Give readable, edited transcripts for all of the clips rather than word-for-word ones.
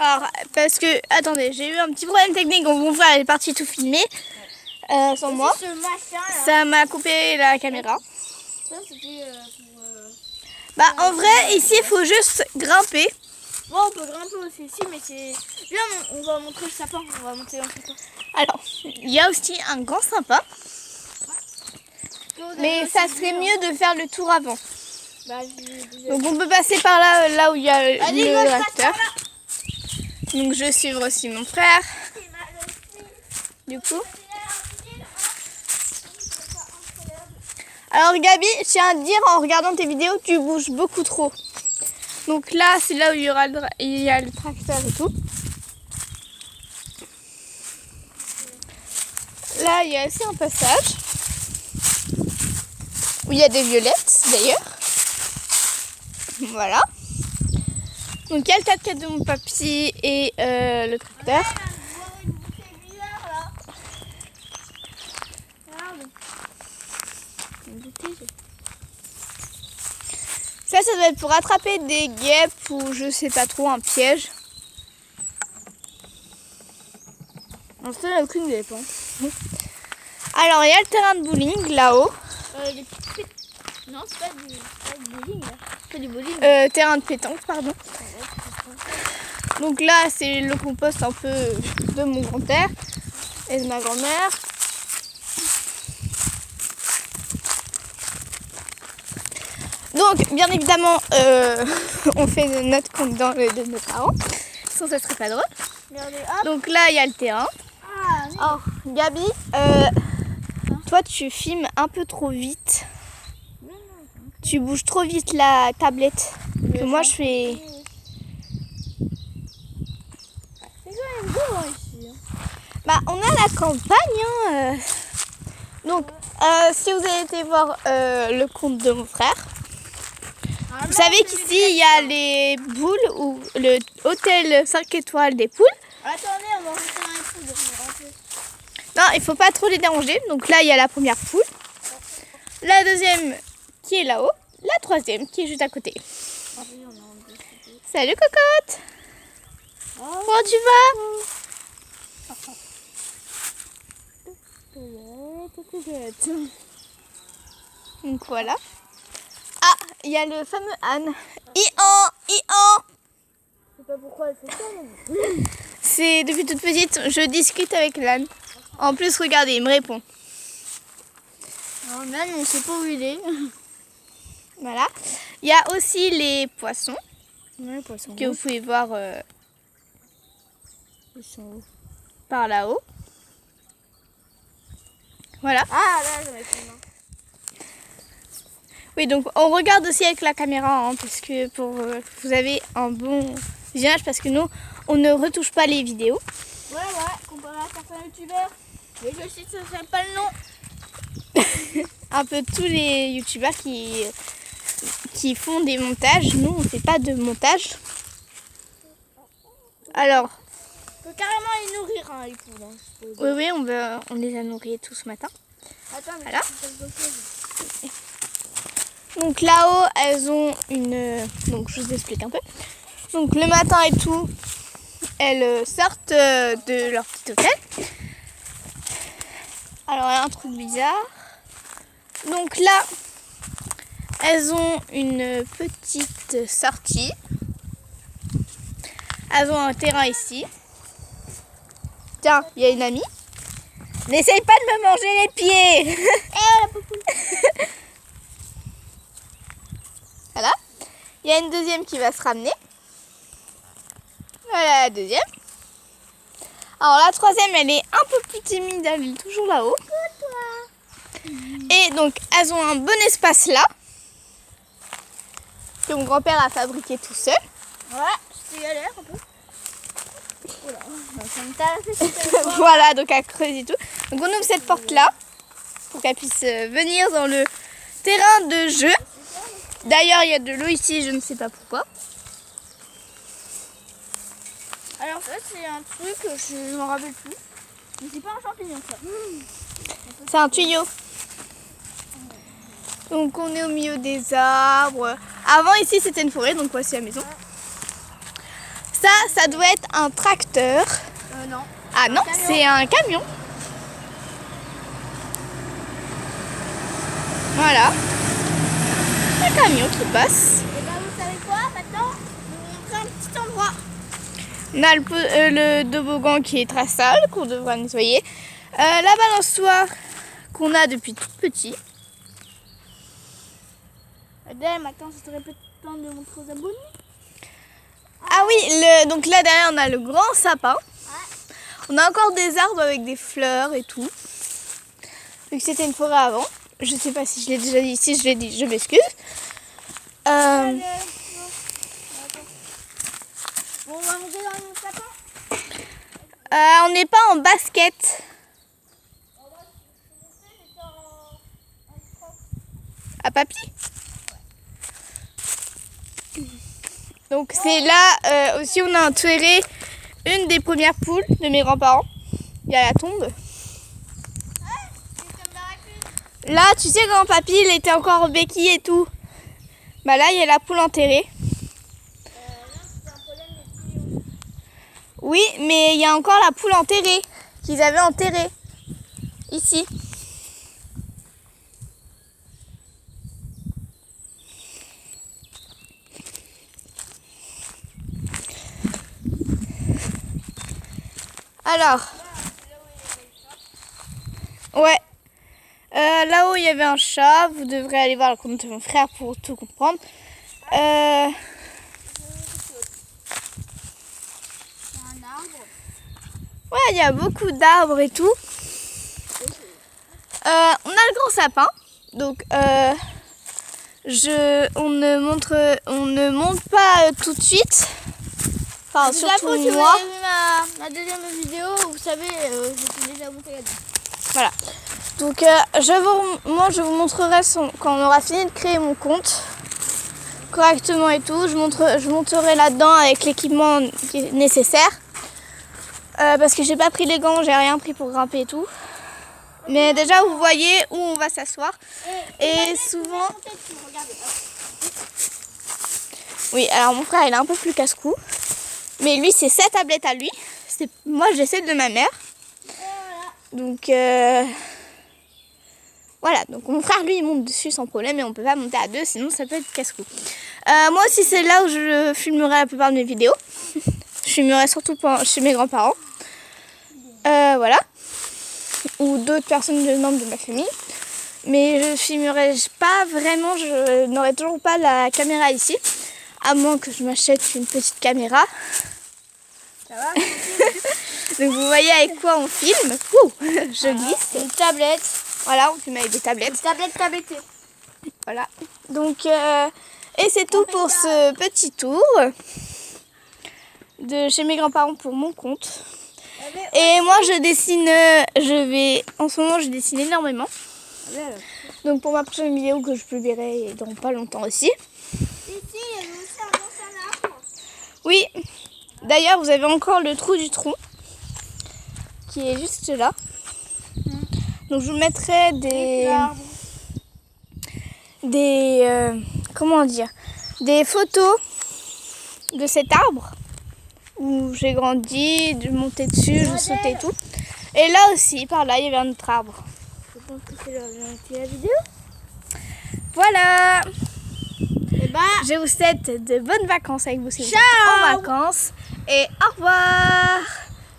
Alors, parce que, attendez, j'ai eu un petit problème technique, donc mon frère est parti tout filmer, sans moi. Ce machin, là. Ça m'a coupé la caméra. Ça, c'était pour... Bah, en vrai, ici, il faut juste grimper. Bon, on peut grimper aussi ici, mais c'est... Là, on va montrer le sapin, on va monter dans le sapin. Alors, il y a aussi un grand sympa, mais ça serait mieux de faire le tour avant. Bah, Donc, on peut passer par là, là où il y a allez, le moi, je passe réacteur. par là. Donc, je vais suivre aussi mon frère. Du coup. Alors, Gabi, je tiens à te dire, en regardant tes vidéos, tu bouges beaucoup trop. Donc là, c'est là où il y aura il y a le tracteur et tout. Là, il y a aussi un passage où il y a des violettes, d'ailleurs. Voilà. Donc, il y a le 4x4 de mon papy et le tracteur. Ça doit être pour attraper des guêpes ou je sais pas trop, un piège. On se n'a aucune guêpe. Hein. Alors, il y a le terrain de bowling là-haut. Les petites... Non, c'est pas du bowling, là. C'est pas du bowling. Terrain de pétanque, pardon. Donc là, c'est le compost un peu de mon grand-père et de ma grand-mère. Donc, bien évidemment, on fait notre compte dans le de nos parents. Sinon, ça serait pas drôle. Regardez, hop. Donc là, il y a le terrain. Ah, oui. Alors, Gabi, toi, tu filmes un peu trop vite. Tu bouges trop vite la tablette. Que moi, je fais... C'est quand même beau ici. Bah, on a la campagne. Hein, Donc, si vous avez été voir le compte de mon frère, vous savez qu'ici, il y a les boules ou le hôtel 5 étoiles des poules. Attendez, on va rester un peu de rentrer. Non, il faut pas trop les déranger. Donc là, il y a la première poule. La deuxième qui est là-haut. La troisième qui est juste à côté. Salut cocotte. Comment tu vas? Donc voilà. Ah, il y a le fameux âne. I-an, I-an. Je sais pas pourquoi elle fait ça. C'est depuis toute petite, je discute avec l'âne. En plus, regardez, il me répond. Alors même, on sait pas où il est. Voilà. Il y a aussi les poissons Ouais, poisson. que vous pouvez voir Ils sont où? par là-haut. Voilà. Ah, là, j'en ai fait un. Oui, donc on regarde aussi avec la caméra, hein, parce que pour vous avez un bon visionnage, parce que nous, on ne retouche pas les vidéos. Ouais, comparé à certains youtubeurs. Mais je sais, ça serait pas le nom. Un peu tous les youtubeurs qui font des montages. Nous, on ne fait pas de montage. Alors, On peut carrément les nourrir, hein, les poules. Hein, oui, on les a nourris tout ce matin. Attends, mais Voilà. c'est quelque chose. Donc là-haut, elles ont une... Donc je vous explique un peu. Donc le matin et tout, elles sortent de leur petit hôtel. Alors il y a un truc bizarre. Donc là, elles ont une petite sortie. Elles ont un terrain ici. Tiens, il y a une amie. N'essaye pas de me manger les pieds. Eh, la poupoule. Voilà. Il y a une deuxième qui va se ramener. Voilà la deuxième. Alors la troisième, elle est un peu plus timide, elle est toujours là-haut. Et donc, elles ont un bon espace là. Que mon grand-père a fabriqué tout seul. Ouais, c'était galère un peu. Oula, ça me tape. Voilà, donc elle creuse et tout. Donc on ouvre cette porte-là pour qu'elle puisse venir dans le terrain de jeu. D'ailleurs, il y a de l'eau ici, je ne sais pas pourquoi. Alors ça, c'est un truc, je ne m'en rappelle plus. Mais c'est pas un champignon, ça. C'est un tuyau. Donc on est au milieu des arbres. Avant ici c'était une forêt, donc voici la maison. Ça doit être un tracteur. Non. Ah non, camion. c'est un camion. Voilà. Un camion qui passe. Et ben vous savez quoi, maintenant, je vais vous montrer un petit endroit. On a le toboggan qui est très sale, qu'on devra nettoyer. La balançoire qu'on a depuis tout petit. Adèle, maintenant, ce serait peut-être temps de montrer aux abonnés. Ah oui, donc là derrière on a le grand sapin. On a encore des arbres avec des fleurs et tout. Vu que c'était une forêt avant. Je sais pas si je l'ai déjà dit. Si je l'ai dit, je m'excuse. Bon, on va monter dans le sapin. On n'est pas en basket. À papy. Donc c'est là aussi on a enterré une des premières poules de mes grands-parents. Il y a la tombe. Là tu sais quand papy il était encore béquille et tout. Bah là il y a la poule enterrée. Oui mais il y a encore la poule enterrée qu'ils avaient enterrée. Ici. Alors, ouais, là-haut il y avait un chat, vous devrez aller voir le compte de mon frère pour tout comprendre. Un arbre. Ouais, il y a beaucoup d'arbres et tout. On a le grand sapin, donc on ne monte pas tout de suite. Enfin, surtout Si vous moi. avez vu ma deuxième vidéo, vous savez, j'étais déjà montée là-dedans. Voilà. Donc je vous montrerai quand on aura fini de créer mon compte correctement et tout. Je monterai là-dedans avec l'équipement nécessaire. Parce que j'ai pas pris les gants, j'ai rien pris pour grimper et tout. Mais déjà vous voyez où on va s'asseoir. Et souvent... Oui, alors mon frère il est un peu plus casse-cou. Mais lui c'est sa tablette à lui. Moi j'ai celle de ma mère. Donc voilà, donc mon frère lui il monte dessus sans problème et on peut pas monter à deux sinon ça peut être casse-cou. Moi aussi c'est là où je filmerai la plupart de mes vidéos. Je filmerai surtout chez mes grands-parents. Voilà. Ou d'autres personnes membres de ma famille. Mais je filmerai pas vraiment, je n'aurai toujours pas la caméra ici. À moins que je m'achète une petite caméra. Ça va? Donc vous voyez avec quoi on filme. Ouh, je glisse. Une tablette. Voilà, on filme avec des tablettes. Une tablette tablettée. Voilà. Donc, et c'est tout pour ce petit tour de chez mes grands-parents pour mon compte. Et moi je dessine, en ce moment je dessine énormément. Donc pour ma prochaine vidéo que je publierai dans pas longtemps aussi. Ici, il y avait aussi un ancien arbre. Oui, d'ailleurs vous avez encore le trou du tronc qui est juste là. Donc je vous mettrai comment dire, des photos de cet arbre où j'ai grandi, je montais dessus, je sautais et tout. Et là aussi, par là, il y avait un autre arbre. Je pense que c'est la vidéo. Voilà. Et bah, Je vous souhaite de bonnes vacances avec vous si vous êtes ciao. en vacances. Et au revoir.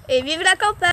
Et vive la campagne.